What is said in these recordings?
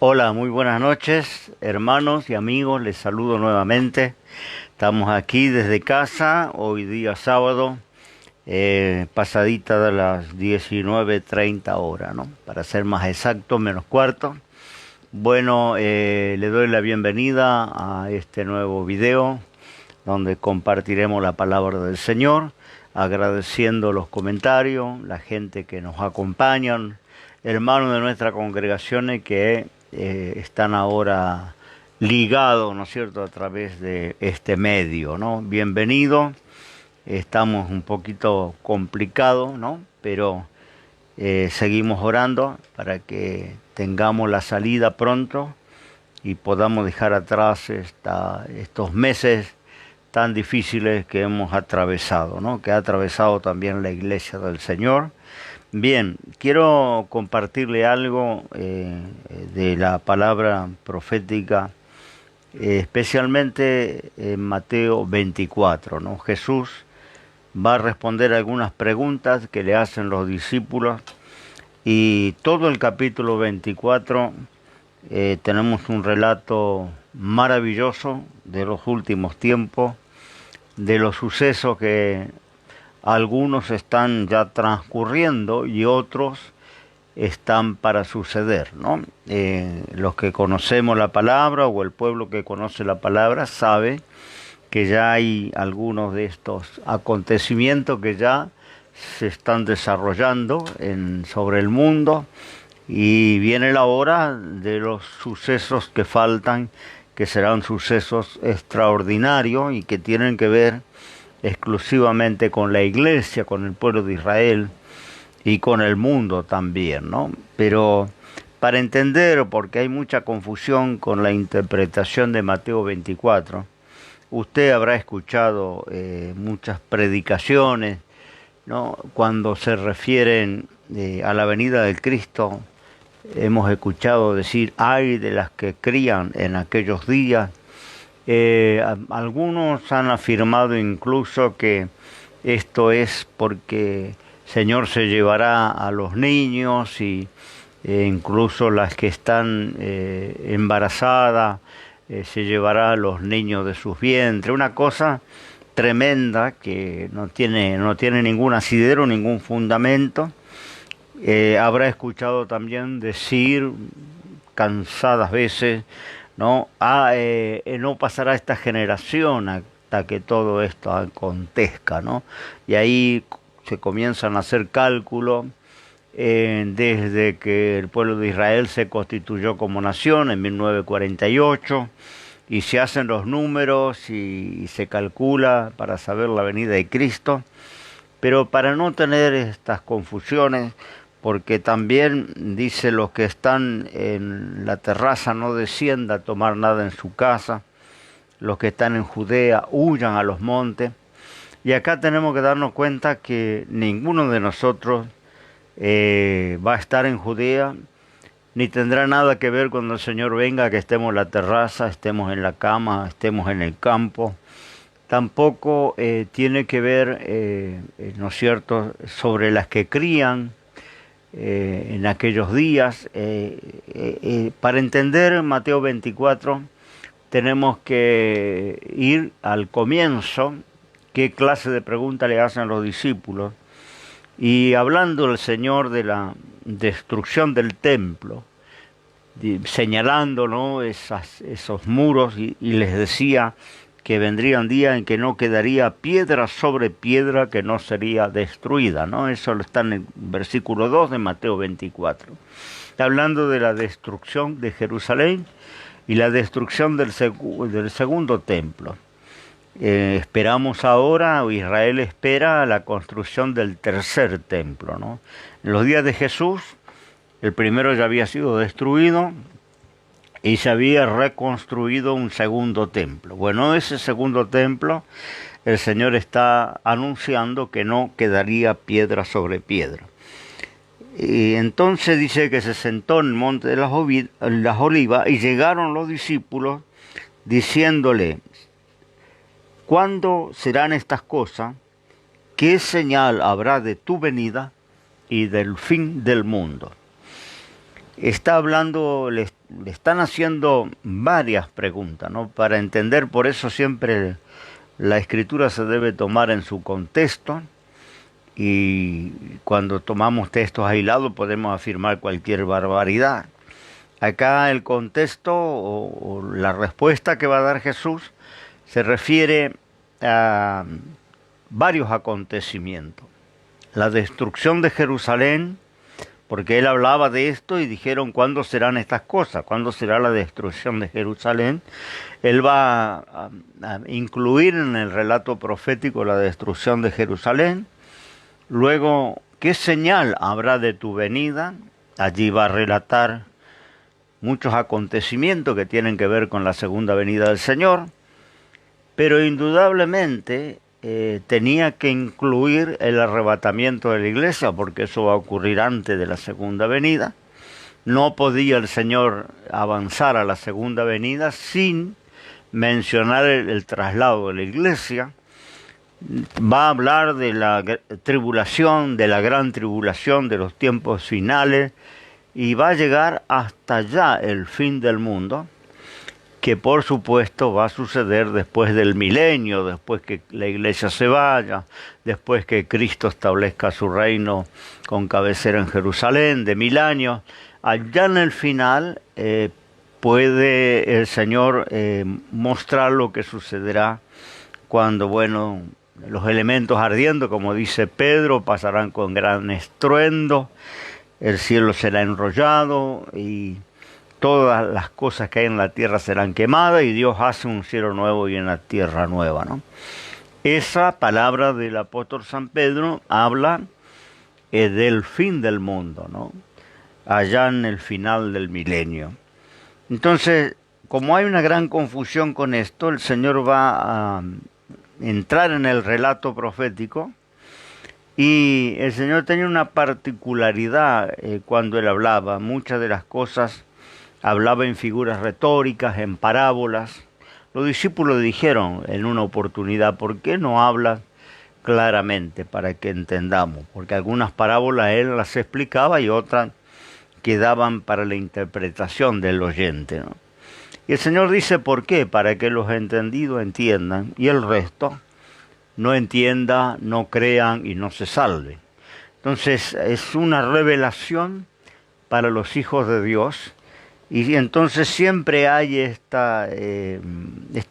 Hola, muy buenas noches, hermanos y amigos, les saludo nuevamente. Estamos aquí desde casa, hoy día sábado, pasadita de las 19:30 horas, ¿no? Para ser más exacto, menos cuarto. Bueno, le doy la bienvenida a este nuevo video donde compartiremos la palabra del Señor, agradeciendo los comentarios, la gente que nos acompaña, hermanos de nuestra congregación que están ahora ligados, ¿no es cierto?, a través de este medio, ¿no? Bienvenido, estamos un poquito complicados, ¿no? Pero seguimos orando para que tengamos la salida pronto y podamos dejar atrás estos meses tan difíciles que hemos atravesado, ¿no? Que ha atravesado también la Iglesia del Señor. Bien, quiero compartirle algo de la palabra profética, especialmente en Mateo 24, ¿no? Jesús va a responder algunas preguntas que le hacen los discípulos y todo el capítulo 24 tenemos un relato maravilloso de los últimos tiempos, de los sucesos que algunos están ya transcurriendo y otros están para suceder, ¿no? Los que conocemos la palabra o el pueblo que conoce la palabra sabe que ya hay algunos de estos acontecimientos que ya se están desarrollando sobre el mundo y viene la hora de los sucesos que faltan, que serán sucesos extraordinarios y que tienen que ver exclusivamente con la iglesia, con el pueblo de Israel y con el mundo también, ¿no? Pero para entender, porque hay mucha confusión con la interpretación de Mateo 24, usted habrá escuchado muchas predicaciones, ¿no? Cuando se refieren a la venida del Cristo, hemos escuchado decir, ay de las que crían en aquellos días. Algunos han afirmado incluso que esto es porque el Señor se llevará a los niños y incluso las que están embarazadas, se llevará a los niños de sus vientres. Una cosa tremenda que no tiene ningún asidero, ningún fundamento. Habrá escuchado también decir cansadas veces, ¿no? No pasará esta generación hasta que todo esto acontezca, ¿no? Y ahí se comienzan a hacer cálculos desde que el pueblo de Israel se constituyó como nación en 1948 y se hacen los números y se calcula para saber la venida de Cristo. Pero para no tener estas confusiones, porque también dice los que están en la terraza no descienda a tomar nada en su casa, los que están en Judea huyan a los montes. Y acá tenemos que darnos cuenta que ninguno de nosotros va a estar en Judea, ni tendrá nada que ver cuando el Señor venga, que estemos en la terraza, estemos en la cama, estemos en el campo. Tampoco tiene que ver, ¿no es cierto?, sobre las que crían en aquellos días. Para entender Mateo 24 tenemos que ir al comienzo, qué clase de pregunta le hacen los discípulos, y hablando el Señor de la destrucción del templo, señalando, ¿no?, esos muros y les decía que vendrían días en que no quedaría piedra sobre piedra que no sería destruida, ¿no? Eso está en el versículo 2 de Mateo 24. Está hablando de la destrucción de Jerusalén y la destrucción del segundo templo. Esperamos ahora, o Israel espera, la construcción del tercer templo, ¿no? En los días de Jesús, el primero ya había sido destruido y se había reconstruido un segundo templo. Bueno, ese segundo templo, el Señor está anunciando que no quedaría piedra sobre piedra. Y entonces dice que se sentó en el monte de las Olivas y llegaron los discípulos diciéndole, ¿cuándo serán estas cosas? ¿Qué señal habrá de tu venida y del fin del mundo? está hablando, le están haciendo varias preguntas, ¿no? Para entender, por eso siempre la escritura se debe tomar en su contexto, y cuando tomamos textos aislados podemos afirmar cualquier barbaridad. Acá el contexto o la respuesta que va a dar Jesús se refiere a varios acontecimientos. La destrucción de Jerusalén, porque él hablaba de esto y dijeron, ¿cuándo serán estas cosas? ¿Cuándo será la destrucción de Jerusalén? Él va a incluir en el relato profético la destrucción de Jerusalén. Luego, ¿qué señal habrá de tu venida? Allí va a relatar muchos acontecimientos que tienen que ver con la segunda venida del Señor, pero indudablemente tenía que incluir el arrebatamiento de la iglesia, porque eso va a ocurrir antes de la segunda venida. No podía el Señor avanzar a la segunda venida sin mencionar el traslado de la iglesia. Va a hablar de la tribulación, de la gran tribulación, de los tiempos finales, y va a llegar hasta ya el fin del mundo, que por supuesto va a suceder después del milenio, después que la iglesia se vaya, después que Cristo establezca su reino con cabecera en Jerusalén de 1000 años. Allá en el final puede el Señor mostrar lo que sucederá cuando, bueno, los elementos ardiendo, como dice Pedro, pasarán con gran estruendo, el cielo será enrollado y todas las cosas que hay en la tierra serán quemadas y Dios hace un cielo nuevo y una tierra nueva, ¿no? Esa palabra del apóstol San Pedro habla del fin del mundo, ¿no? Allá en el final del milenio. Entonces, como hay una gran confusión con esto, el Señor va a entrar en el relato profético, y el Señor tenía una particularidad cuando Él hablaba. Muchas de las cosas hablaba en figuras retóricas, en parábolas. Los discípulos dijeron en una oportunidad, ¿por qué no hablas claramente para que entendamos? Porque algunas parábolas Él las explicaba y otras quedaban para la interpretación del oyente, ¿no? Y el Señor dice, ¿por qué? Para que los entendidos entiendan y el resto no entienda, no crean y no se salve. Entonces es una revelación para los hijos de Dios, y entonces siempre hay esta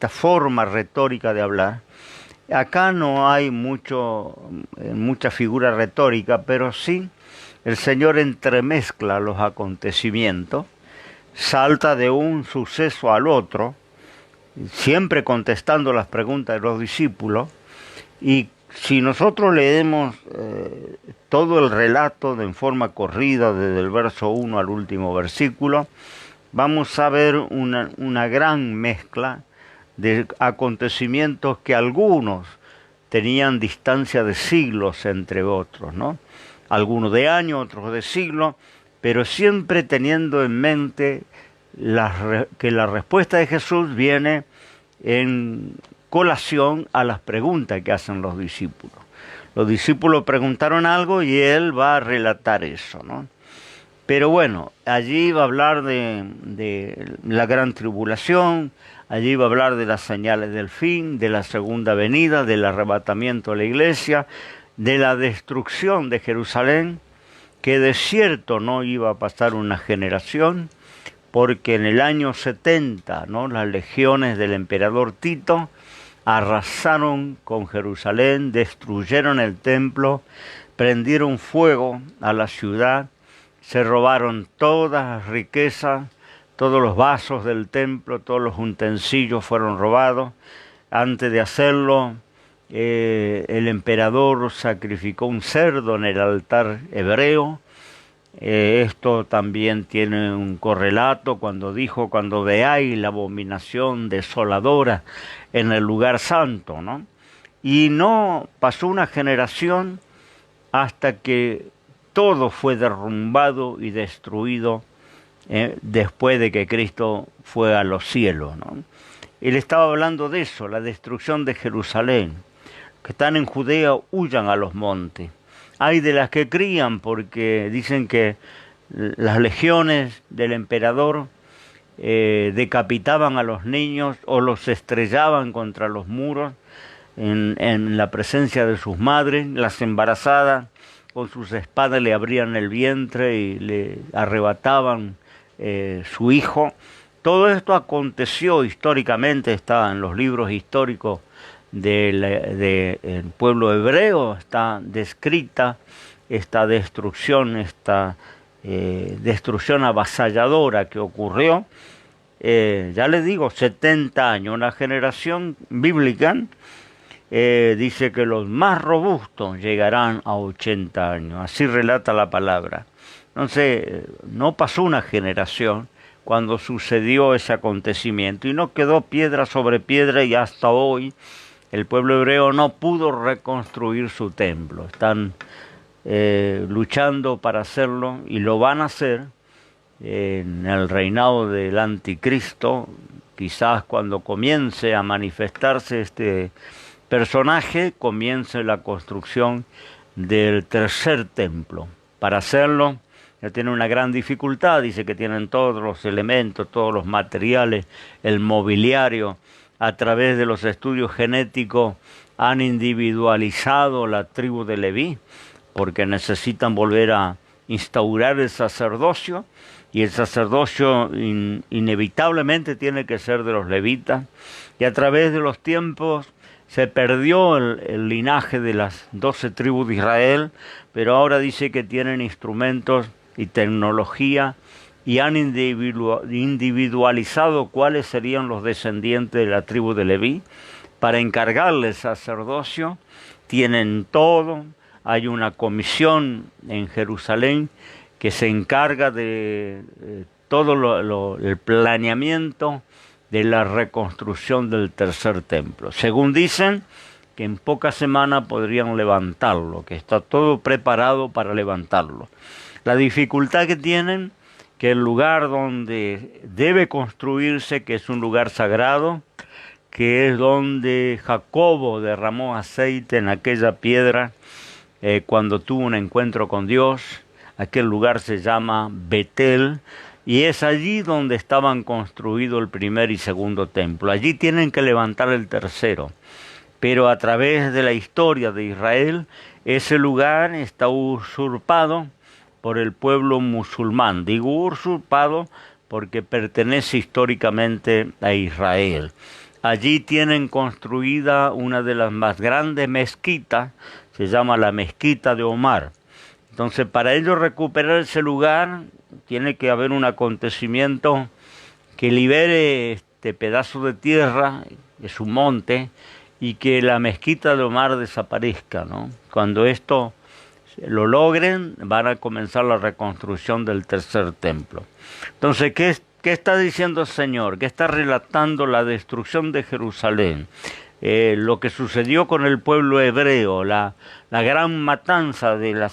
forma retórica de hablar. Acá no hay mucha figura retórica, pero sí el Señor entremezcla los acontecimientos, salta de un suceso al otro, siempre contestando las preguntas de los discípulos. Y si nosotros leemos todo el relato en forma corrida, desde el verso 1 al último versículo, vamos a ver una gran mezcla de acontecimientos que algunos tenían distancia de siglos entre otros, ¿no? Algunos de años, otros de siglos, pero siempre teniendo en mente que la respuesta de Jesús viene en colación a las preguntas que hacen los discípulos. Los discípulos preguntaron algo y Él va a relatar eso, ¿no? Pero bueno, allí va a hablar de la gran tribulación, allí va a hablar de las señales del fin, de la segunda venida, del arrebatamiento de la iglesia, de la destrucción de Jerusalén, que de cierto no iba a pasar una generación, porque en el año 70, ¿no?, las legiones del emperador Tito arrasaron con Jerusalén, destruyeron el templo, prendieron fuego a la ciudad, se robaron todas las riquezas, todos los vasos del templo, todos los utensilios fueron robados. Antes de hacerlo, el emperador sacrificó un cerdo en el altar hebreo. Esto también tiene un correlato cuando dijo, cuando veáis la abominación desoladora en el lugar santo, ¿no? Y no pasó una generación hasta que todo fue derrumbado y destruido después de que Cristo fue a los cielos, ¿no? Él estaba hablando de eso, la destrucción de Jerusalén. Que están en Judea, huyan a los montes. Hay de las que crían porque dicen que las legiones del emperador decapitaban a los niños o los estrellaban contra los muros en la presencia de sus madres. Las embarazadas con sus espadas le abrían el vientre y le arrebataban su hijo. Todo esto aconteció históricamente, está en los libros históricos del pueblo hebreo, está descrita esta destrucción, esta destrucción avasalladora que ocurrió. Ya les digo, 70 años, una generación bíblica. Dice que los más robustos llegarán a 80 años, así relata la palabra. Entonces, no pasó una generación cuando sucedió ese acontecimiento y no quedó piedra sobre piedra, y hasta hoy el pueblo hebreo no pudo reconstruir su templo. Están luchando para hacerlo y lo van a hacer en el reinado del anticristo. Quizás cuando comience a manifestarse este personaje, comience la construcción del tercer templo. Para hacerlo, ya tiene una gran dificultad. Dice que tienen todos los elementos, todos los materiales, el mobiliario. A través de los estudios genéticos han individualizado la tribu de Leví, porque necesitan volver a instaurar el sacerdocio, y el sacerdocio inevitablemente tiene que ser de los levitas. Y a través de los tiempos se perdió el linaje de las 12 tribus de Israel, pero ahora dice que tienen instrumentos y tecnología y han individualizado cuáles serían los descendientes de la tribu de Leví para encargarle el sacerdocio. Tienen todo. Hay una comisión en Jerusalén que se encarga de todo el planeamiento de la reconstrucción del tercer templo. Según dicen, que en pocas semanas podrían levantarlo, que está todo preparado para levantarlo. La dificultad que tienen, que el lugar donde debe construirse, que es un lugar sagrado, que es donde Jacobo derramó aceite en aquella piedra cuando tuvo un encuentro con Dios, aquel lugar se llama Betel, y es allí donde estaban construidos el primer y segundo templo. Allí tienen que levantar el tercero. Pero a través de la historia de Israel, ese lugar está usurpado por el pueblo musulmán. Digo usurpado porque pertenece históricamente a Israel. Allí tienen construida una de las más grandes mezquitas, se llama la Mezquita de Omar. Entonces, para ellos recuperar ese lugar, tiene que haber un acontecimiento que libere este pedazo de tierra, es un monte, y que la Mezquita de Omar desaparezca, ¿no? Cuando esto lo logren, van a comenzar la reconstrucción del tercer templo. Entonces, ¿qué está diciendo el Señor? ¿Qué está relatando la destrucción de Jerusalén? Lo que sucedió con el pueblo hebreo, la gran matanza de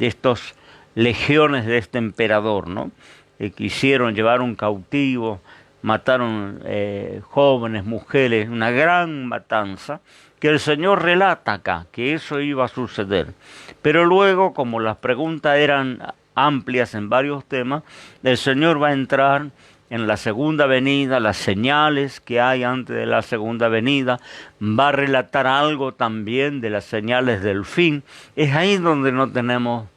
estos legiones de este emperador, ¿no? Quisieron llevar un cautivo, mataron jóvenes, mujeres, una gran matanza, que el Señor relata acá, que eso iba a suceder. Pero luego, como las preguntas eran amplias en varios temas, el Señor va a entrar en la segunda venida, las señales que hay antes de la segunda venida, va a relatar algo también de las señales del fin. Es ahí donde no tenemos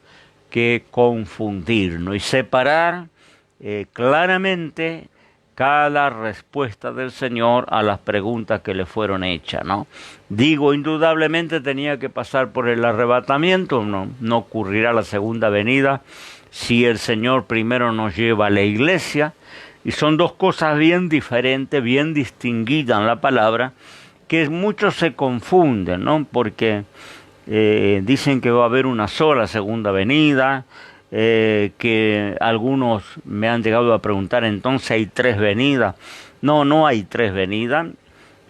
que confundirnos y separar claramente cada respuesta del Señor a las preguntas que le fueron hechas, ¿no? Digo, indudablemente tenía que pasar por el arrebatamiento, no ocurrirá la segunda venida si el Señor primero nos lleva a la iglesia, y son dos cosas bien diferentes, bien distinguidas en la palabra, que muchos se confunden, ¿no? Porque dicen que va a haber una sola segunda venida, que algunos me han llegado a preguntar, entonces hay tres venidas. No hay tres venidas,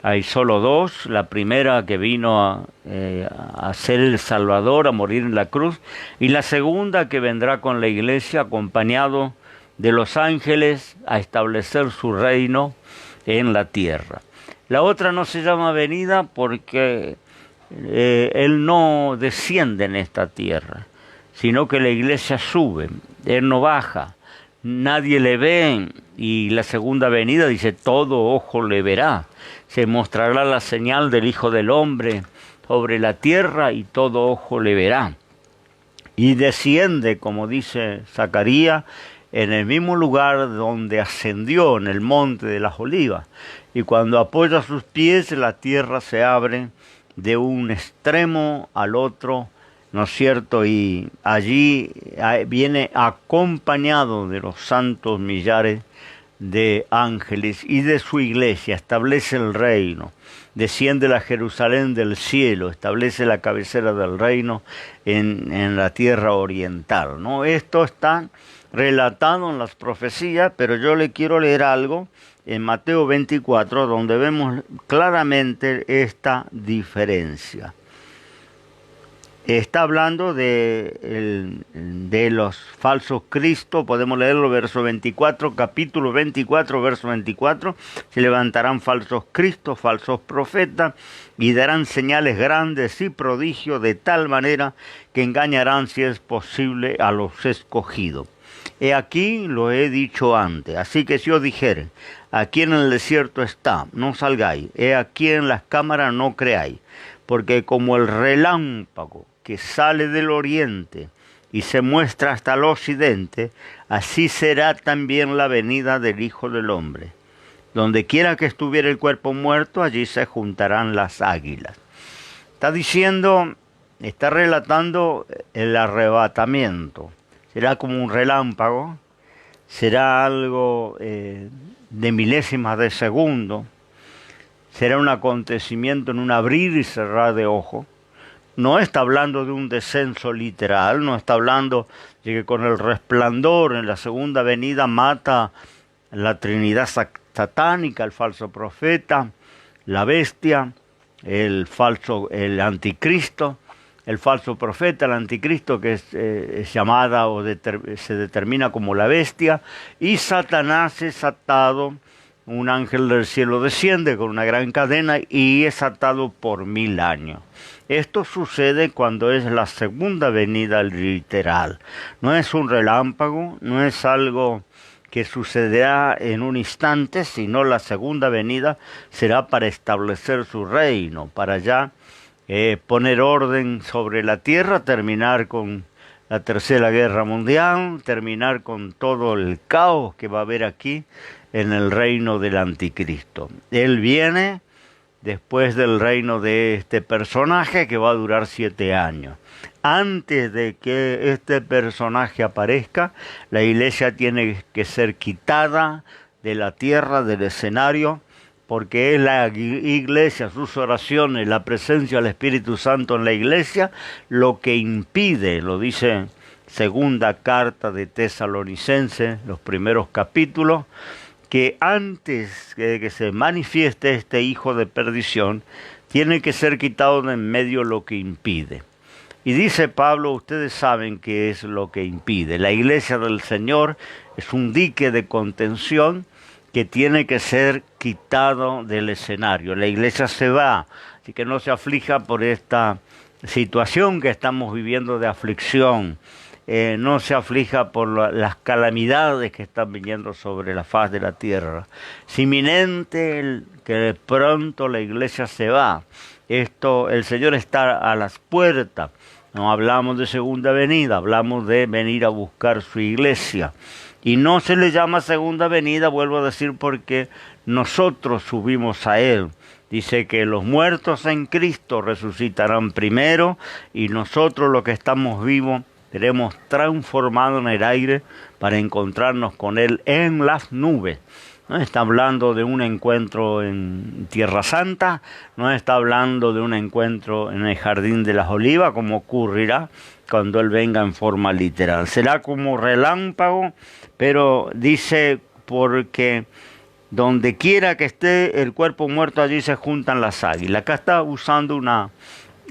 hay solo dos. La primera, que vino a ser el Salvador, a morir en la cruz, y la segunda, que vendrá con la iglesia acompañado de los ángeles a establecer su reino en la tierra. La otra no se llama venida porque Él no desciende en esta tierra, sino que la iglesia sube, Él no baja, nadie le ve, y la segunda venida dice, todo ojo le verá, se mostrará la señal del Hijo del Hombre sobre la tierra y todo ojo le verá. Y desciende, como dice Zacarías, en el mismo lugar donde ascendió, en el monte de las Olivas. Y cuando apoya sus pies, la tierra se abre de un extremo al otro, ¿no es cierto? Y allí viene acompañado de los santos millares de ángeles y de su iglesia, establece el reino, desciende la Jerusalén del cielo, establece la cabecera del reino en la tierra oriental, ¿no? Esto está relatado en las profecías, pero yo le quiero leer algo en Mateo 24, donde vemos claramente esta diferencia. Está hablando de los falsos cristos, podemos leerlo, verso 24, capítulo 24, verso 24, se levantarán falsos cristos, falsos profetas, y darán señales grandes y prodigios de tal manera que engañarán, si es posible, a los escogidos. He aquí, lo he dicho antes, así que si os dijere, aquí en el desierto está, no salgáis, he aquí en las cámaras, no creáis, porque como el relámpago que sale del oriente y se muestra hasta el occidente, así será también la venida del Hijo del Hombre. Donde quiera que estuviera el cuerpo muerto, allí se juntarán las águilas. Está diciendo, está relatando el arrebatamiento. Será como un relámpago, será algo de milésimas de segundo, será un acontecimiento en un abrir y cerrar de ojos. No está hablando de un descenso literal, no está hablando de que con el resplandor en la segunda venida mata la Trinidad satánica, el falso profeta, la bestia, el anticristo, el falso profeta, el anticristo que es llamada o se determina como la bestia, y Satanás es atado. Un ángel del cielo desciende con una gran cadena y es atado por 1000 años. Esto sucede cuando es la segunda venida literal. No es un relámpago, no es algo que sucederá en un instante, sino la segunda venida será para establecer su reino, para ya poner orden sobre la tierra, terminar con la Tercera Guerra Mundial, terminar con todo el caos que va a haber aquí en el reino del anticristo. Él viene después del reino de este personaje que va a durar 7 años. Antes de que este personaje aparezca, la iglesia tiene que ser quitada de la tierra, del escenario, porque es la iglesia, sus oraciones, la presencia del Espíritu Santo en la iglesia, lo que impide, lo dice segunda carta de Tesalonicenses, los primeros capítulos, que antes de que se manifieste este hijo de perdición, tiene que ser quitado de en medio lo que impide. Y dice Pablo, ustedes saben qué es lo que impide. La iglesia del Señor es un dique de contención que tiene que ser quitado del escenario. La iglesia se va, así que no se aflija por esta situación que estamos viviendo de aflicción. No se aflija por las calamidades que están viniendo sobre la faz de la tierra. Es inminente que de pronto la iglesia se va. El Señor está a las puertas. No hablamos de segunda venida, hablamos de venir a buscar su iglesia. Y no se le llama segunda venida, vuelvo a decir, porque nosotros subimos a Él. Dice que los muertos en Cristo resucitarán primero y nosotros los que estamos vivos seremos transformados en el aire para encontrarnos con Él en las nubes. No está hablando de un encuentro en Tierra Santa, no está hablando de un encuentro en el Jardín de las Olivas, como ocurrirá cuando Él venga en forma literal. Será como relámpago, pero dice porque donde quiera que esté el cuerpo muerto, allí se juntan las águilas. Acá está usando una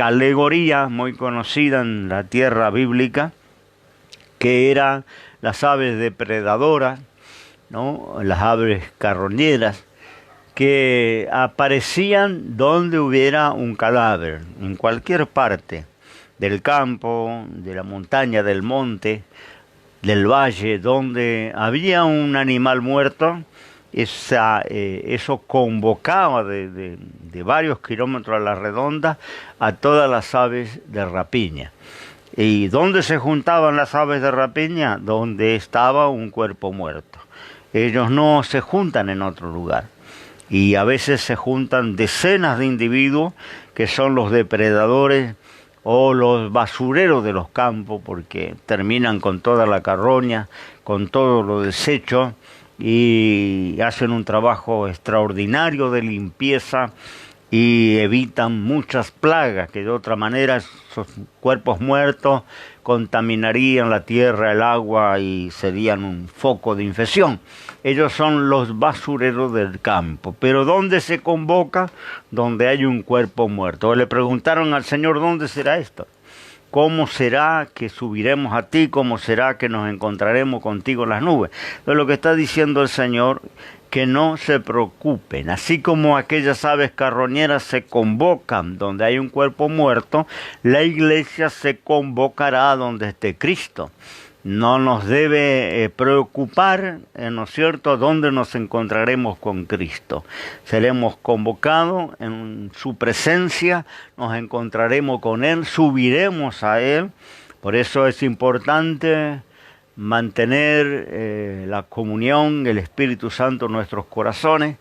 alegoría muy conocida en la tierra bíblica, que eran las aves depredadoras, ¿no? Las aves carroñeras, que aparecían donde hubiera un cadáver, en cualquier parte, del campo, de la montaña, del monte, del valle, donde había un animal muerto, eso convocaba de varios kilómetros a la redonda a todas las aves de rapiña. ¿Y dónde se juntaban las aves de rapiña? Donde estaba un cuerpo muerto. Ellos no se juntan en otro lugar. Y a veces se juntan decenas de individuos que son los depredadores o los basureros de los campos, porque terminan con toda la carroña, con todo lo desecho, y hacen un trabajo extraordinario de limpieza y evitan muchas plagas que de otra manera esos cuerpos muertos contaminarían la tierra, el agua y serían un foco de infección. Ellos son los basureros del campo. Pero ¿dónde se convoca? Donde hay un cuerpo muerto. Le preguntaron al Señor, ¿dónde será esto? ¿Cómo será que subiremos a ti? ¿Cómo será que nos encontraremos contigo en las nubes? Entonces lo que está diciendo el Señor, que no se preocupen. Así como aquellas aves carroñeras se convocan donde hay un cuerpo muerto, la iglesia se convocará donde esté Cristo. No nos debe preocupar, ¿no es cierto?, dónde nos encontraremos con Cristo. Seremos convocados en su presencia, nos encontraremos con Él, subiremos a Él. Por eso es importante mantener la comunión, el Espíritu Santo en nuestros corazones,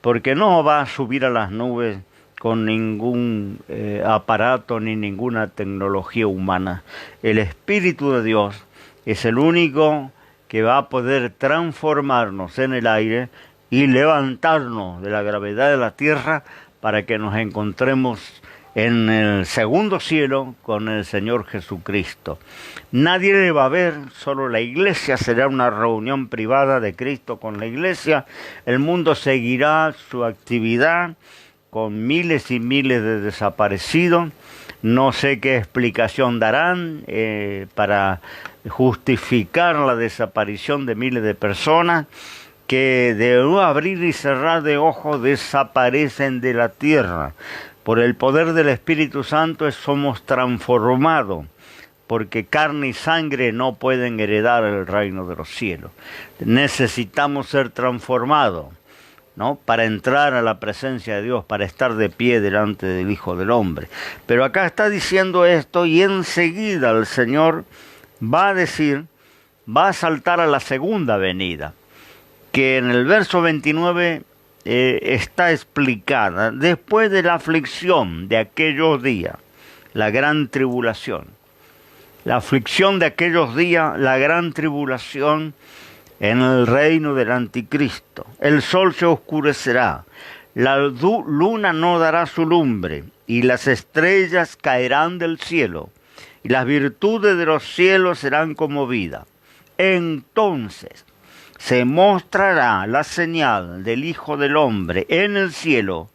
porque no va a subir a las nubes con ningún aparato ni ninguna tecnología humana. El Espíritu de Dios es el único que va a poder transformarnos en el aire y levantarnos de la gravedad de la tierra para que nos encontremos en el segundo cielo con el Señor Jesucristo. Nadie le va a ver, solo la iglesia, será una reunión privada de Cristo con la iglesia. El mundo seguirá su actividad con miles y miles de desaparecidos. No sé qué explicación darán para justificar la desaparición de miles de personas que de un abrir y cerrar de ojos desaparecen de la tierra. Por el poder del Espíritu Santo somos transformados, porque carne y sangre no pueden heredar el reino de los cielos. Necesitamos ser transformados, ¿no?, para entrar a la presencia de Dios, para estar de pie delante del Hijo del Hombre. Pero acá está diciendo esto y enseguida el Señor va a decir, va a saltar a la segunda venida, que en el verso 29 está explicada. Después de la aflicción de aquellos días, la gran tribulación. La aflicción de aquellos días, la gran tribulación en el reino del anticristo. El sol se oscurecerá, la luna no dará su lumbre, y las estrellas caerán del cielo, y las virtudes de los cielos serán conmovidas. Entonces se mostrará la señal del Hijo del Hombre en el cielo,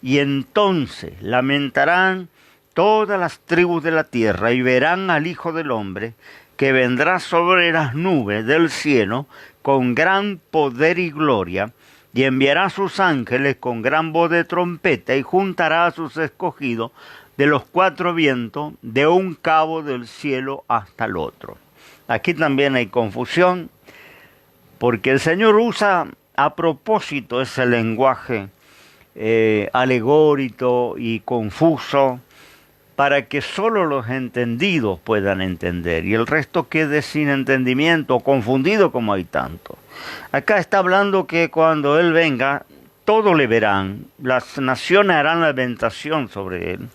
y entonces lamentarán todas las tribus de la tierra, y verán al Hijo del Hombre, que vendrá sobre las nubes del cielo con gran poder y gloria, y enviará a sus ángeles con gran voz de trompeta, y juntará a sus escogidos de los cuatro vientos, de un cabo del cielo hasta el otro. Aquí también hay confusión, porque el Señor usa a propósito ese lenguaje alegórico y confuso, para que solo los entendidos puedan entender y el resto quede sin entendimiento o confundido como hay tanto. Acá está hablando que cuando Él venga, todo le verán, las naciones harán lamentación sobre Él.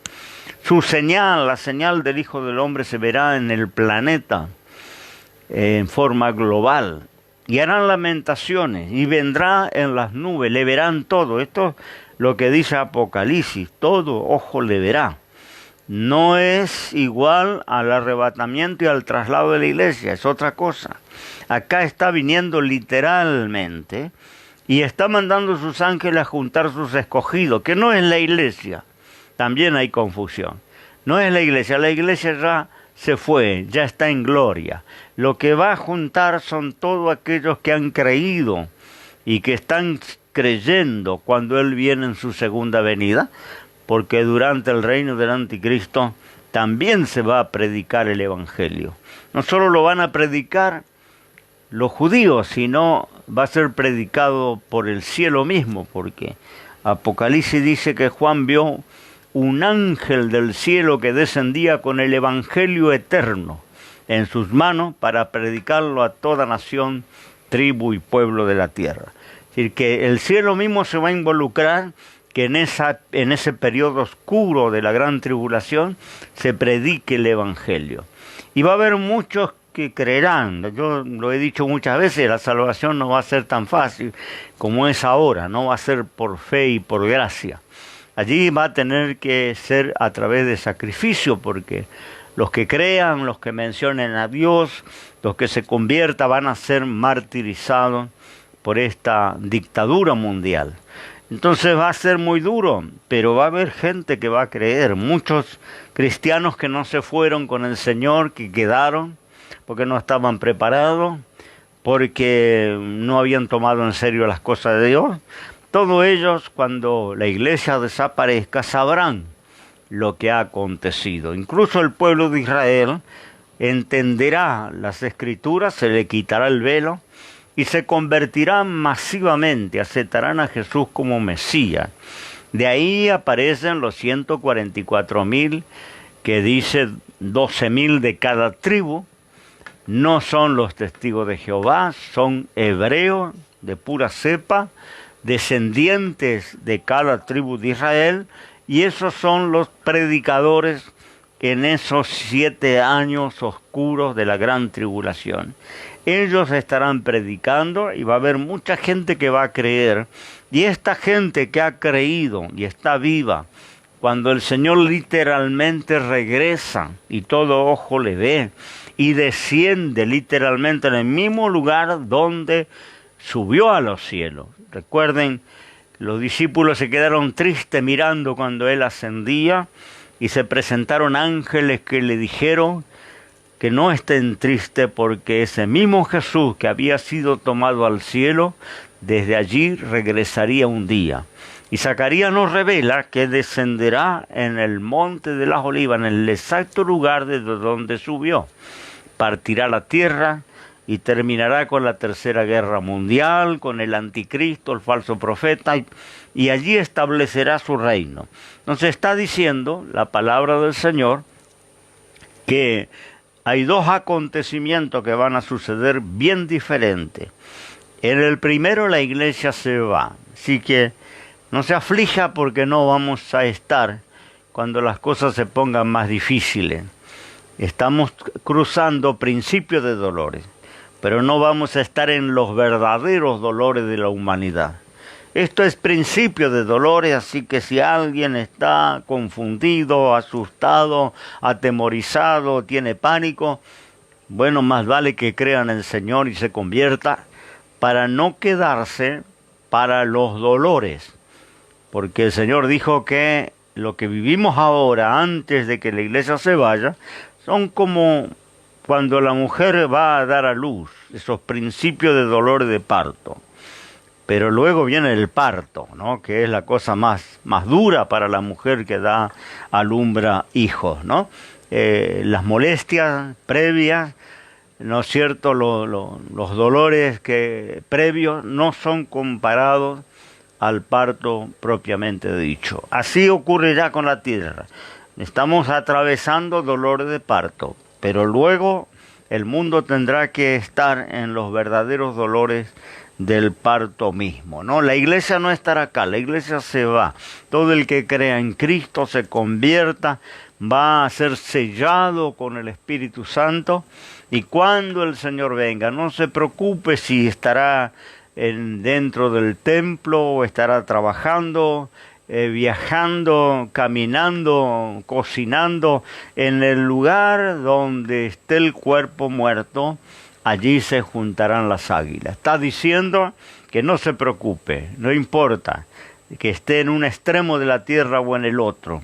Su señal, la señal del Hijo del Hombre, se verá en el planeta en forma global, y harán lamentaciones, y vendrá en las nubes, le verán todo. Esto es lo que dice Apocalipsis, todo ojo le verá. No es igual al arrebatamiento y al traslado de la iglesia, es otra cosa. Acá está viniendo literalmente y está mandando sus ángeles a juntar sus escogidos, que no es la iglesia. También hay confusión. No es la iglesia ya se fue, ya está en gloria. Lo que va a juntar son todos aquellos que han creído y que están creyendo cuando Él viene en su segunda venida, porque durante el reino del anticristo también se va a predicar el Evangelio. No solo lo van a predicar los judíos, sino va a ser predicado por el cielo mismo, porque Apocalipsis dice que Juan vio un ángel del cielo que descendía con el Evangelio eterno en sus manos para predicarlo a toda nación, tribu y pueblo de la tierra. Es decir, que el cielo mismo se va a involucrar, que en ese periodo oscuro de la gran tribulación se predique el Evangelio. Y va a haber muchos que creerán. Yo lo he dicho muchas veces, la salvación no va a ser tan fácil como es ahora, no va a ser por fe y por gracia. Allí va a tener que ser a través de sacrificio, porque los que crean, los que mencionen a Dios, los que se conviertan van a ser martirizados por esta dictadura mundial. Entonces va a ser muy duro, pero va a haber gente que va a creer. Muchos cristianos que no se fueron con el Señor, que quedaron, porque no estaban preparados, porque no habían tomado en serio las cosas de Dios. Todos ellos, cuando la iglesia desaparezca, sabrán lo que ha acontecido. Incluso el pueblo de Israel entenderá las Escrituras, se le quitará el velo y se convertirán masivamente, aceptarán a Jesús como Mesías. De ahí aparecen los 144.000, que dice 12.000 de cada tribu. No son los testigos de Jehová, son hebreos de pura cepa, descendientes de cada tribu de Israel, y esos son los predicadores en esos 7 años oscuros de la gran tribulación. Ellos estarán predicando y va a haber mucha gente que va a creer, y esta gente que ha creído y está viva, cuando el Señor literalmente regresa y todo ojo le ve, y desciende literalmente en el mismo lugar donde subió a los cielos. Recuerden, los discípulos se quedaron tristes mirando cuando Él ascendía, y se presentaron ángeles que le dijeron que no estén tristes, porque ese mismo Jesús que había sido tomado al cielo, desde allí regresaría un día. Y Zacarías nos revela que descenderá en el monte de las Olivas, en el exacto lugar desde donde subió. Partirá la tierra y terminará con la tercera guerra mundial, con el anticristo, el falso profeta, y allí establecerá su reino. Entonces está diciendo la palabra del Señor que hay 2 acontecimientos que van a suceder bien diferentes. En el primero la iglesia se va, así que no se aflija porque no vamos a estar cuando las cosas se pongan más difíciles. Estamos cruzando principios de dolores, pero no vamos a estar en los verdaderos dolores de la humanidad. Esto es principio de dolores, así que si alguien está confundido, asustado, atemorizado, tiene pánico, bueno, más vale que crean en el Señor y se convierta para no quedarse para los dolores. Porque el Señor dijo que lo que vivimos ahora, antes de que la iglesia se vaya, son como cuando la mujer va a dar a luz, esos principios de dolor de parto. Pero luego viene el parto, ¿no? Que es la cosa más dura para la mujer que da alumbra hijos, ¿no? Las molestias previas, ¿no es cierto? Los dolores previos no son comparados al parto propiamente dicho. Así ocurre ya con la tierra. Estamos atravesando dolores de parto, pero luego el mundo tendrá que estar en los verdaderos dolores del parto mismo, ¿no? La iglesia no estará acá, la iglesia se va. Todo el que crea en Cristo se convierta, va a ser sellado con el Espíritu Santo, y cuando el Señor venga, no se preocupe si estará dentro del templo o estará trabajando, viajando, caminando, cocinando. En el lugar donde esté el cuerpo muerto, allí se juntarán las águilas. Está diciendo que no se preocupe, no importa que esté en un extremo de la tierra o en el otro.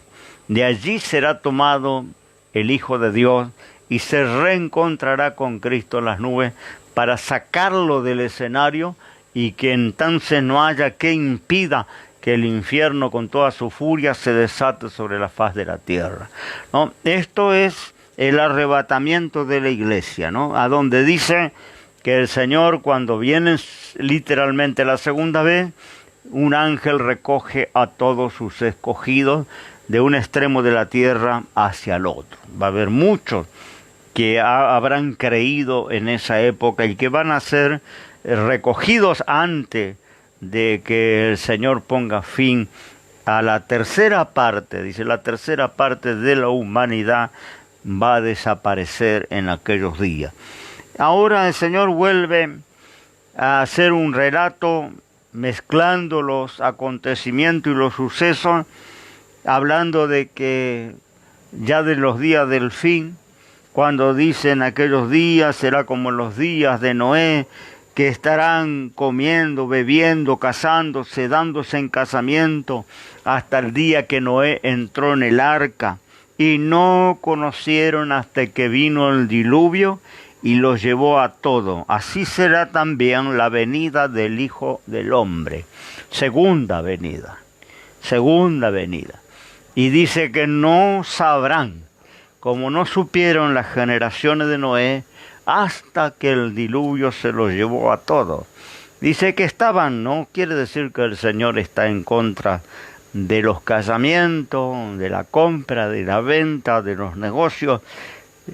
De allí será tomado el Hijo de Dios y se reencontrará con Cristo en las nubes para sacarlo del escenario, y que entonces no haya que impida que el infierno con toda su furia se desate sobre la faz de la tierra, ¿no? Esto es el arrebatamiento de la iglesia, ¿no? A donde dice que el Señor, cuando viene literalmente la segunda vez, un ángel recoge a todos sus escogidos de un extremo de la tierra hacia el otro. Va a haber muchos que habrán creído en esa época y que van a ser recogidos antes de que el Señor ponga fin a la tercera parte. Dice, la tercera parte de la humanidad va a desaparecer en aquellos días. Ahora el Señor vuelve a hacer un relato mezclando los acontecimientos y los sucesos, hablando de que ya de los días del fin, cuando dicen aquellos días será como los días de Noé, que estarán comiendo, bebiendo, casándose, dándose en casamiento, hasta el día que Noé entró en el arca, y no conocieron hasta que vino el diluvio y los llevó a todo. Así será también la venida del Hijo del Hombre. Segunda venida. Segunda venida. Y dice que no sabrán, como no supieron las generaciones de Noé, hasta que el diluvio se los llevó a todos. Dice que estaban, no quiere decir que el Señor está en contra de los casamientos, de la compra, de la venta, de los negocios.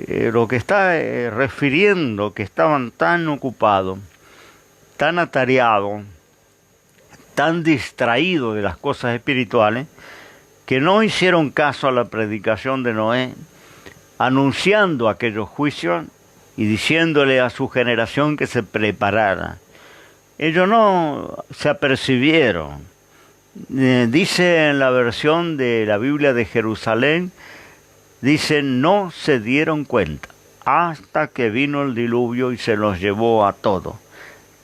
Lo que está refiriendo, que estaban tan ocupados, tan atareados, tan distraídos de las cosas espirituales, que no hicieron caso a la predicación de Noé, anunciando aquellos juicios y diciéndole a su generación que se preparara. Ellos no se apercibieron. Dice en la versión de la Biblia de Jerusalén, dice, no se dieron cuenta hasta que vino el diluvio y se los llevó a todos.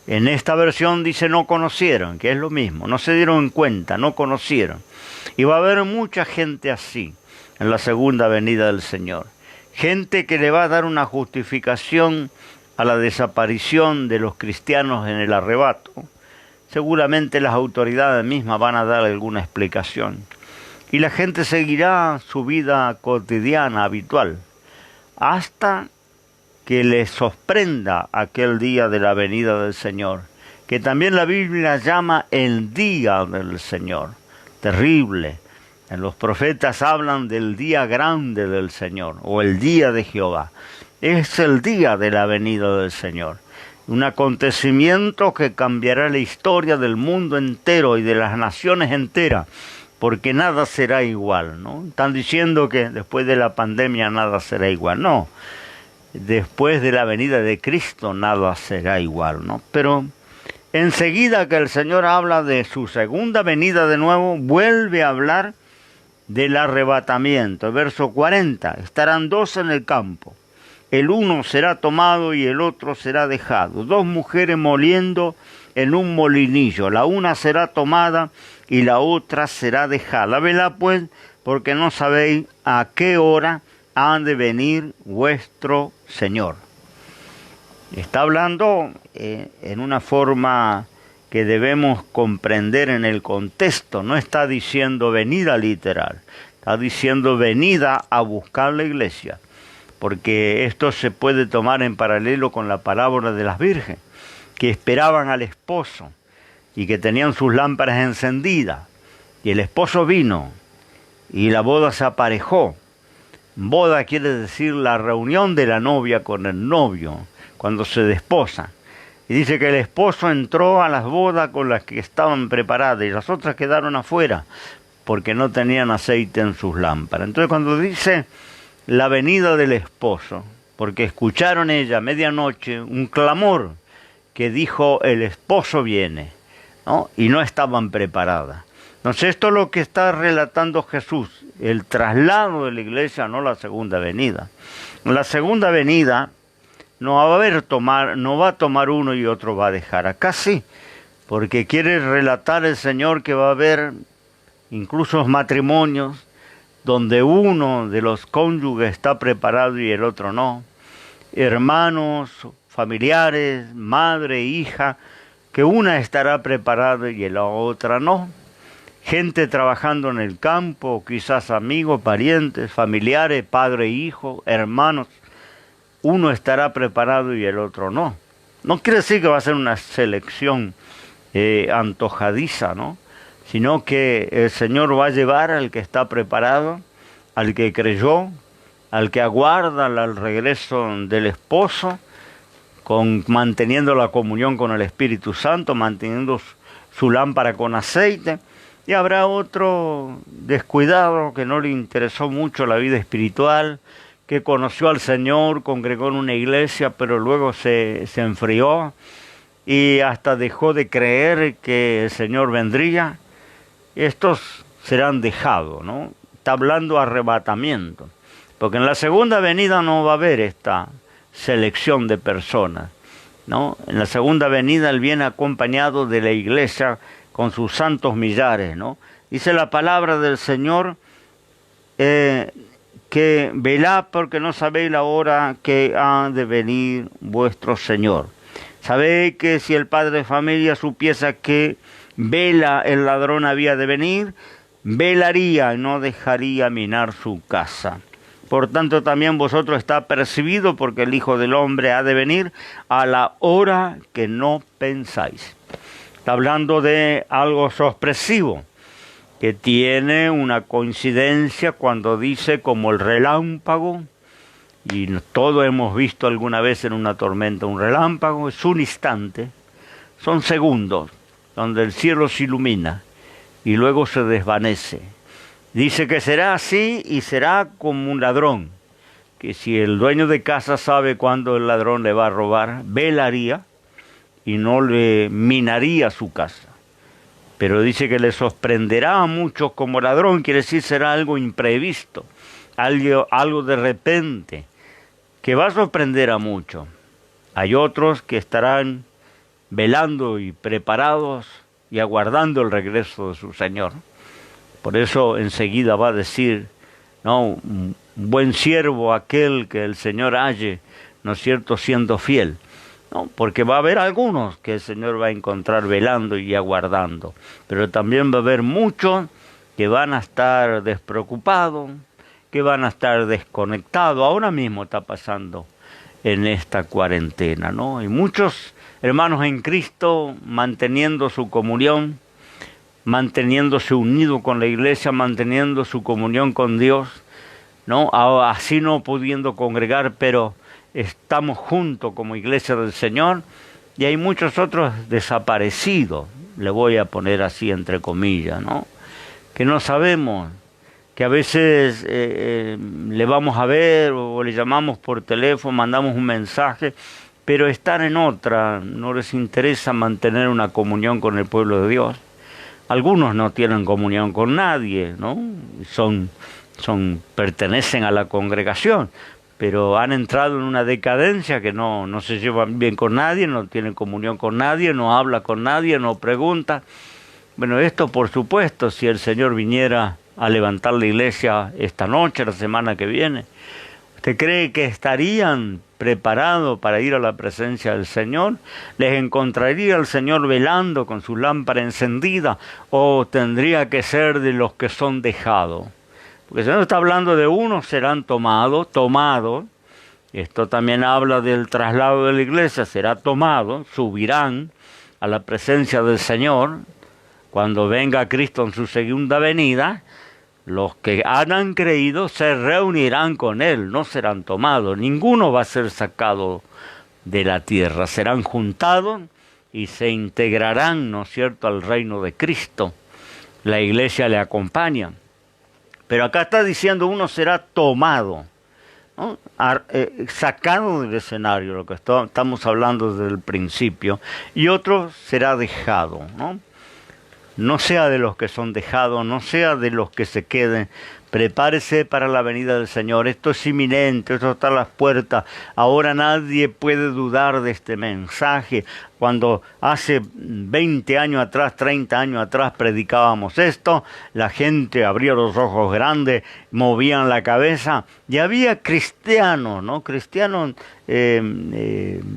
En esta versión dice no conocieron, que es lo mismo, no se dieron cuenta, no conocieron. Y va a haber mucha gente así en la segunda venida del Señor. Gente que le va a dar una justificación a la desaparición de los cristianos en el arrebato. Seguramente las autoridades mismas van a dar alguna explicación. Y la gente seguirá su vida cotidiana, habitual, hasta que les sorprenda aquel día de la venida del Señor, que también la Biblia llama el día del Señor. Terrible. Los profetas hablan del día grande del Señor, o el día de Jehová. Es el día de la venida del Señor. Un acontecimiento que cambiará la historia del mundo entero y de las naciones enteras, porque nada será igual, ¿no? Están diciendo que después de la pandemia nada será igual. No, después de la venida de Cristo nada será igual, ¿no? Pero enseguida que el Señor habla de su segunda venida de nuevo, vuelve a hablar del arrebatamiento. Verso 40, estarán dos en el campo, el uno será tomado y el otro será dejado. Dos mujeres moliendo en un molinillo, la una será tomada y la otra será dejada. Velad pues, porque no sabéis a qué hora ha de venir vuestro Señor. Está hablando en una forma que debemos comprender en el contexto. No está diciendo venida literal, está diciendo venida a buscar la iglesia, porque esto se puede tomar en paralelo con la parábola de las vírgenes, que esperaban al esposo y que tenían sus lámparas encendidas, y el esposo vino y la boda se aparejó. Boda quiere decir la reunión de la novia con el novio, cuando se desposa. Y dice que el esposo entró a las bodas con las que estaban preparadas y las otras quedaron afuera porque no tenían aceite en sus lámparas. Entonces cuando dice la venida del esposo, porque escucharon ella a medianoche un clamor que dijo el esposo viene, ¿no? Y no estaban preparadas. Entonces esto es lo que está relatando Jesús, el traslado de la iglesia, no la segunda venida. La segunda venida no va a tomar uno y otro va a dejar. Acá sí, porque quiere relatar el Señor que va a haber incluso matrimonios donde uno de los cónyuges está preparado y el otro no. Hermanos, familiares, madre, hija, que una estará preparada y la otra no. gente trabajando en el campo, quizás amigos, parientes, familiares, padre, hijo, hermanos. Uno estará preparado y el otro no. No quiere decir que va a ser una selección antojadiza, ¿no? Sino que el Señor va a llevar al que está preparado, al que creyó, al que aguarda el regreso del esposo, manteniendo la comunión con el Espíritu Santo, manteniendo su lámpara con aceite. Y habrá otro descuidado que no le interesó mucho la vida espiritual, que conoció al Señor, congregó en una iglesia, pero luego se enfrió y hasta dejó de creer que el Señor vendría. Estos serán dejados, ¿no? Está hablando arrebatamiento, porque en la segunda venida no va a haber esta selección de personas, ¿no? En la segunda venida Él viene acompañado de la iglesia con sus santos millares, ¿no? Dice la palabra del Señor que velad porque no sabéis la hora que ha de venir vuestro Señor. Sabéis que si el padre de familia supiese que vela el ladrón había de venir, velaría y no dejaría minar su casa. Por tanto también vosotros está percibido porque el Hijo del Hombre ha de venir a la hora que no pensáis. Está hablando de algo sorpresivo, que tiene una coincidencia cuando dice como el relámpago, y todos hemos visto alguna vez en una tormenta un relámpago, es un instante, son segundos, donde el cielo se ilumina y luego se desvanece. Dice que será así y será como un ladrón, que si el dueño de casa sabe cuándo el ladrón le va a robar, velaría y no le minaría su casa. Pero dice que le sorprenderá a muchos como ladrón, quiere decir será algo imprevisto, algo de repente, que va a sorprender a muchos. Hay otros que estarán velando y preparados y aguardando el regreso de su Señor. Por eso enseguida va a decir, ¿no? Un buen siervo aquel que el Señor halle, ¿no es cierto?, siendo fiel. ¿No? Porque va a haber algunos que el Señor va a encontrar velando y aguardando, pero también va a haber muchos que van a estar despreocupados, que van a estar desconectados. Ahora mismo está pasando en esta cuarentena, ¿no? Y muchos hermanos en Cristo manteniendo su comunión, manteniéndose unidos con la iglesia, manteniendo su comunión con Dios, ¿no? Así no pudiendo congregar, pero estamos juntos como iglesia del Señor, y hay muchos otros desaparecidos, le voy a poner así entre comillas, ¿no? Que no sabemos, que a veces le vamos a ver o le llamamos por teléfono, mandamos un mensaje, pero están en otra, no les interesa mantener una comunión con el pueblo de Dios. Algunos no tienen comunión con nadie, ¿no? Pertenecen a la congregación, pero han entrado en una decadencia que no se llevan bien con nadie, no tienen comunión con nadie, no habla con nadie, no pregunta. Bueno, esto por supuesto, si el Señor viniera a levantar la iglesia esta noche, la semana que viene, ¿usted cree que estarían preparados para ir a la presencia del Señor? ¿Les encontraría el Señor velando con su lámpara encendida o tendría que ser de los que son dejados? Porque el Señor está hablando de unos serán tomados. Esto también habla del traslado de la iglesia, será tomado, subirán a la presencia del Señor. Cuando venga Cristo en su segunda venida, los que han creído se reunirán con Él, no serán tomados. Ninguno va a ser sacado de la tierra, serán juntados y se integrarán, ¿no es cierto?, al reino de Cristo. La iglesia le acompaña. Pero acá está diciendo uno será tomado, ¿no? Sacado del escenario, lo que estamos hablando desde el principio, y otro será dejado, ¿no? No sea de los que son dejados, no sea de los que se queden. Prepárese para la venida del Señor. Esto es inminente, esto está a las puertas. Ahora nadie puede dudar de este mensaje. Cuando hace 20 años atrás, 30 años atrás predicábamos esto, la gente abría los ojos grandes, movían la cabeza, y había cristianos, ¿no? Cristianos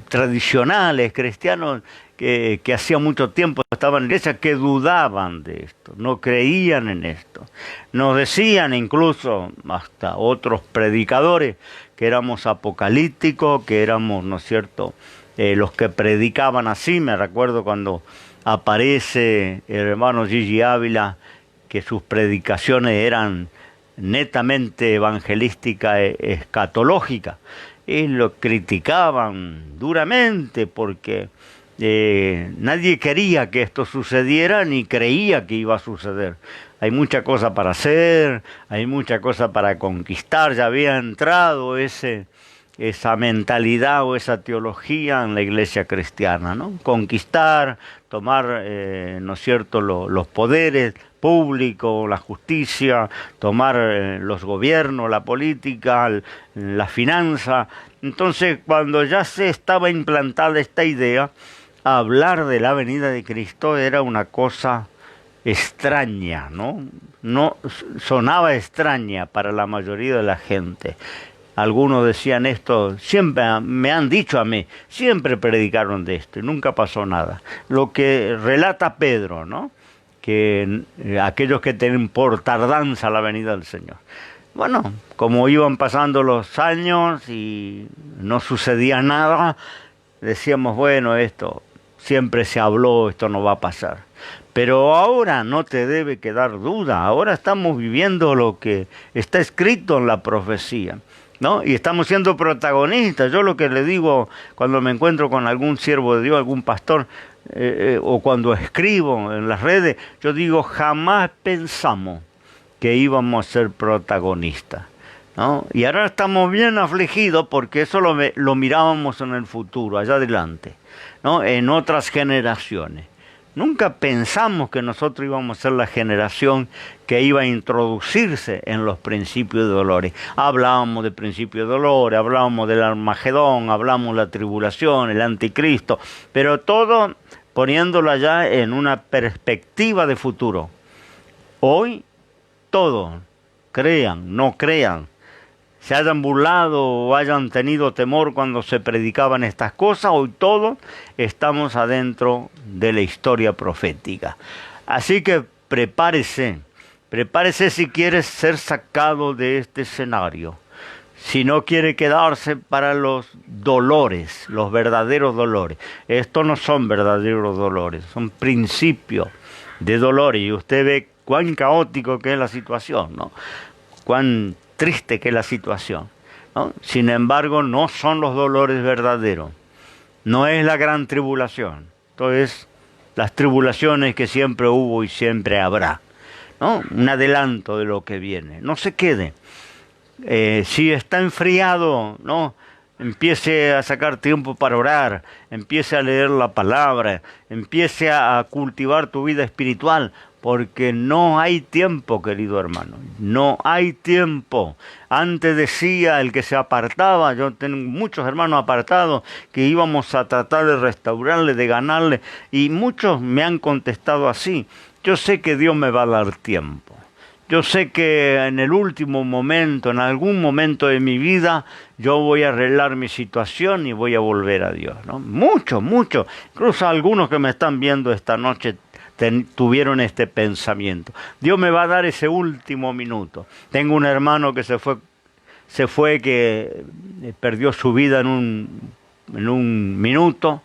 tradicionales, cristianos que hacía mucho tiempo estaban en la iglesia, que dudaban de esto, no creían en esto. Nos decían incluso hasta otros predicadores que éramos apocalípticos, que éramos, ¿no es cierto?, los que predicaban así. Me recuerdo cuando aparece el hermano Gigi Ávila, que sus predicaciones eran netamente evangelística, escatológica, y lo criticaban duramente porque nadie quería que esto sucediera ni creía que iba a suceder. Hay mucha cosa para hacer, hay mucha cosa para conquistar. Ya había entrado esa mentalidad o esa teología en la iglesia cristiana, ¿no? Conquistar, tomar, ¿no es cierto?, los poderes públicos, la justicia, tomar los gobiernos, la política, la finanza. Entonces, cuando ya se estaba implantada esta idea, hablar de la venida de Cristo era una cosa extraña, ¿no? No sonaba extraña para la mayoría de la gente. Algunos decían esto, siempre me han dicho a mí, siempre predicaron de esto y nunca pasó nada. Lo que relata Pedro, ¿no?, que aquellos que tienen por tardanza la venida del Señor. Bueno, como iban pasando los años y no sucedía nada, decíamos, bueno, esto siempre se habló, esto no va a pasar. Pero ahora no te debe quedar duda, ahora estamos viviendo lo que está escrito en la profecía, ¿no? Y estamos siendo protagonistas. Yo lo que le digo cuando me encuentro con algún siervo de Dios, algún pastor, o cuando escribo en las redes, yo digo, jamás pensamos que íbamos a ser protagonistas, ¿no? Y ahora estamos bien afligidos porque eso lo mirábamos en el futuro, allá adelante, ¿no?, en otras generaciones. Nunca pensamos que nosotros íbamos a ser la generación que iba a introducirse en los principios de dolores. Hablábamos de principios de dolores, hablábamos del Armagedón, hablábamos de la tribulación, el anticristo, pero todo poniéndolo allá en una perspectiva de futuro. Hoy, todo, crean, no crean, se hayan burlado o hayan tenido temor cuando se predicaban estas cosas, hoy todos estamos adentro de la historia profética. Así que prepárese si quiere ser sacado de este escenario, si no quiere quedarse para los dolores, los verdaderos dolores. Estos no son verdaderos dolores, son principios de dolores, y usted ve cuán caótico que es la situación, ¿no?, cuán triste que es la situación, ¿no? Sin embargo, no son los dolores verdaderos, no es la gran tribulación, entonces las tribulaciones que siempre hubo y siempre habrá, ¿no? Un adelanto de lo que viene. No se quede. Si está enfriado, ¿no?, empiece a sacar tiempo para orar, empiece a leer la palabra, empiece a cultivar tu vida espiritual, porque no hay tiempo, querido hermano, no hay tiempo. Antes decía el que se apartaba, yo tengo muchos hermanos apartados, que íbamos a tratar de restaurarle, de ganarle, y muchos me han contestado así: yo sé que Dios me va a dar tiempo. Yo sé que en el último momento, en algún momento de mi vida, yo voy a arreglar mi situación y voy a volver a Dios, ¿no? Muchos, incluso algunos que me están viendo esta noche tuvieron este pensamiento. Dios me va a dar ese último minuto. Tengo un hermano que se fue, que perdió su vida en un minuto,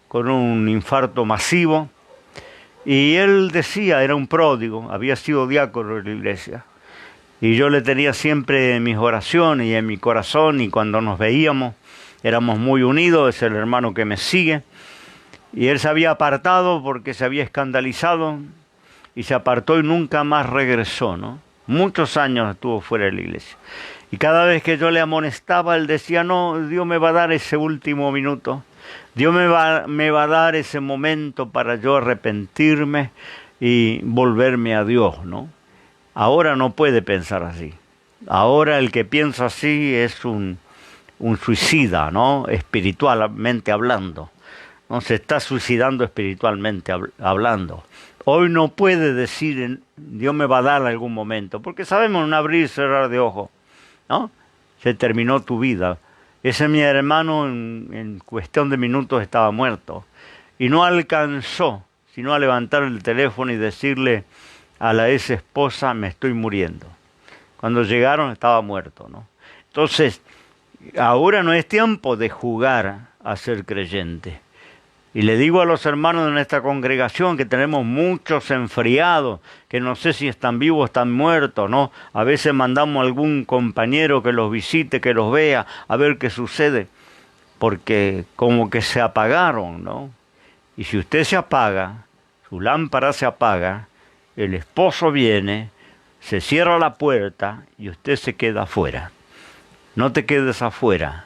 con un infarto masivo. Y él decía, era un pródigo, había sido diácono de la iglesia. Y yo le tenía siempre en mis oraciones y en mi corazón, y cuando nos veíamos éramos muy unidos. Es el hermano que me sigue. Y él se había apartado porque se había escandalizado, y se apartó y nunca más regresó, ¿no? Muchos años estuvo fuera de la iglesia. Y cada vez que yo le amonestaba, él decía, no, Dios me va a dar ese último minuto. Dios me va a dar ese momento para yo arrepentirme y volverme a Dios, ¿no? Ahora no puede pensar así. Ahora el que piensa así es un suicida, ¿no?, espiritualmente hablando. No, se está suicidando espiritualmente hablando. Hoy no puede decir, Dios me va a dar en algún momento, porque sabemos, un abrir y cerrar de ojos, ¿no?, se terminó tu vida. Ese mi hermano en cuestión de minutos estaba muerto. y no alcanzó sino a levantar el teléfono y decirle a la ex esposa, me estoy muriendo. Cuando llegaron estaba muerto, ¿no? Entonces, ahora no es tiempo de jugar a ser creyente. Y le digo a los hermanos de nuestra congregación que tenemos muchos enfriados, que no sé si están vivos o están muertos, ¿no? A veces mandamos a algún compañero que los visite, que los vea, a ver qué sucede, porque como que se apagaron, ¿no? Y si usted se apaga, su lámpara se apaga, el esposo viene, se cierra la puerta y usted se queda afuera. No te quedes afuera.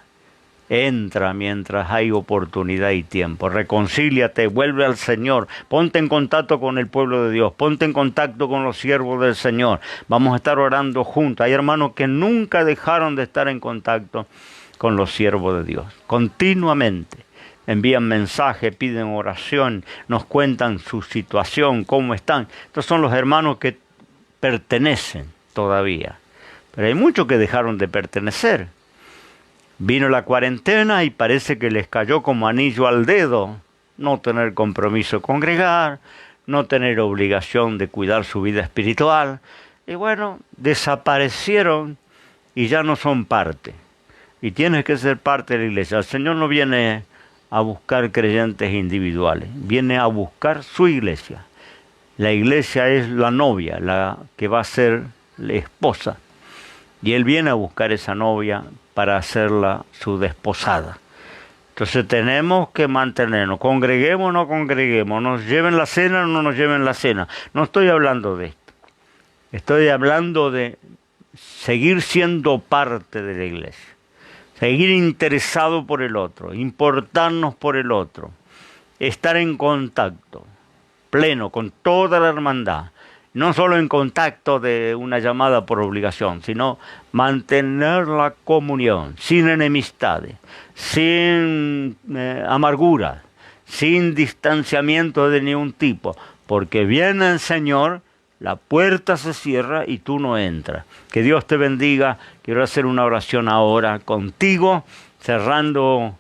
Entra mientras hay oportunidad y tiempo. Reconcíliate, vuelve al Señor. Ponte en contacto con el pueblo de Dios. Ponte en contacto con los siervos del Señor. Vamos a estar orando juntos. Hay hermanos que nunca dejaron de estar en contacto con los siervos de Dios. Continuamente envían mensajes, piden oración, nos cuentan su situación, cómo están. Estos son los hermanos que pertenecen todavía. Pero hay muchos que dejaron de pertenecer. Vino la cuarentena y parece que les cayó como anillo al dedo no tener compromiso congregar, no tener obligación de cuidar su vida espiritual. Y bueno, desaparecieron y ya no son parte. Y tienes que ser parte de la iglesia. El Señor no viene a buscar creyentes individuales, viene a buscar su iglesia. La iglesia es la novia, la que va a ser la esposa. Y Él viene a buscar esa novia para hacerla su desposada. Entonces tenemos que mantenernos, congreguemos o no congreguemos, nos lleven la cena o no nos lleven la cena. No estoy hablando de esto, estoy hablando de seguir siendo parte de la iglesia, seguir interesado por el otro, importarnos por el otro, estar en contacto pleno con toda la hermandad. No solo en contacto de una llamada por obligación, sino mantener la comunión, sin enemistades, sin amargura, sin distanciamiento de ningún tipo, porque viene el Señor, la puerta se cierra y tú no entras. Que Dios te bendiga. Quiero hacer una oración ahora contigo, cerrando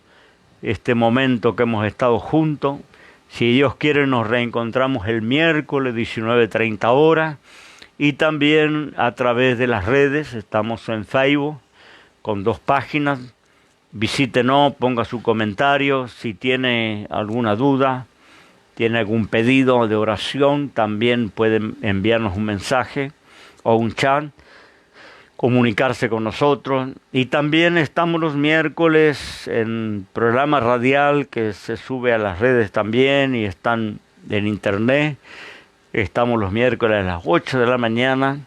este momento que hemos estado juntos. Si Dios quiere, nos reencontramos el miércoles 19:30 horas y también a través de las redes. Estamos en Facebook con 2 páginas. Visítenos, ponga su comentario. Si tiene alguna duda, tiene algún pedido de oración, también pueden enviarnos un mensaje o un chat, comunicarse con nosotros. Y también estamos los miércoles en programa radial que se sube a las redes también y están en internet. Estamos los miércoles a las 8 de la mañana,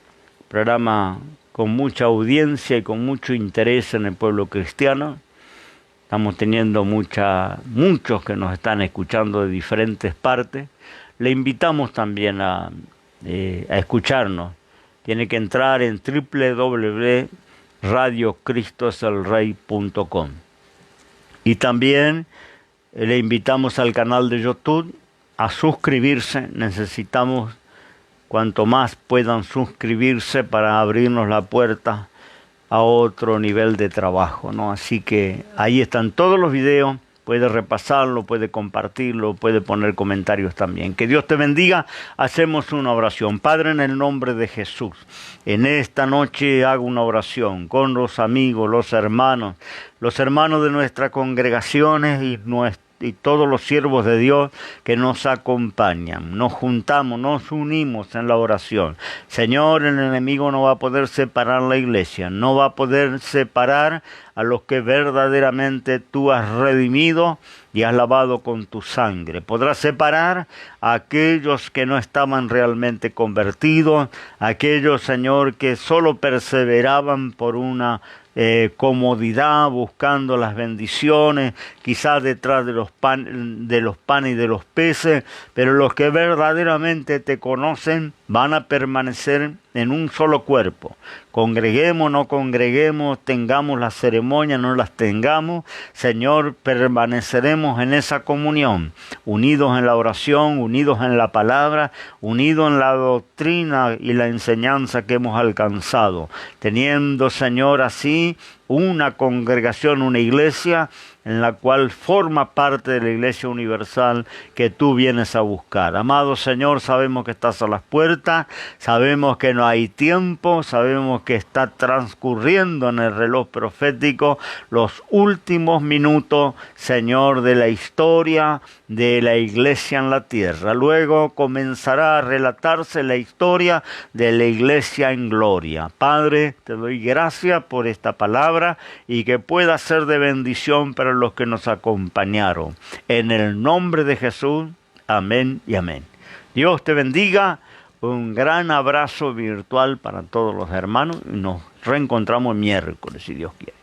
programa con mucha audiencia y con mucho interés en el pueblo cristiano. Estamos teniendo muchos que nos están escuchando de diferentes partes. Le invitamos también a escucharnos. Tiene que entrar en www.radiocristoselrey.com. Y también le invitamos al canal de YouTube a suscribirse. Necesitamos cuanto más puedan suscribirse para abrirnos la puerta a otro nivel de trabajo, ¿no? Así que ahí están todos los videos. Puede repasarlo, puede compartirlo, puede poner comentarios también. Que Dios te bendiga. Hacemos una oración. Padre, en el nombre de Jesús, en esta noche hago una oración con los amigos, los hermanos de nuestras congregaciones y todos los siervos de Dios que nos acompañan. Nos juntamos, nos unimos en la oración. Señor, el enemigo no va a poder separar la iglesia, no va a poder separar a los que verdaderamente tú has redimido y has lavado con tu sangre. Podrás separar a aquellos que no estaban realmente convertidos, aquellos, Señor, que solo perseveraban por una comodidad, buscando las bendiciones, quizás detrás de los panes y de los peces, pero los que verdaderamente te conocen van a permanecer en un solo cuerpo. Congreguemos, no congreguemos, tengamos las ceremonias, no las tengamos, Señor, permaneceremos en esa comunión, unidos en la oración, unidos en la palabra, unidos en la doctrina y la enseñanza que hemos alcanzado, teniendo, Señor, así una congregación, una iglesia en la cual forma parte de la Iglesia Universal que tú vienes a buscar. Amado Señor, sabemos que estás a las puertas, sabemos que no hay tiempo, sabemos que está transcurriendo en el reloj profético los últimos minutos, Señor, de la historia de la iglesia en la tierra. Luego comenzará a relatarse la historia de la iglesia en gloria. Padre, te doy gracias por esta palabra y que pueda ser de bendición para los que nos acompañaron. En el nombre de Jesús, amén y amén. Dios te bendiga. Un gran abrazo virtual para todos los hermanos y nos reencontramos miércoles, si Dios quiere.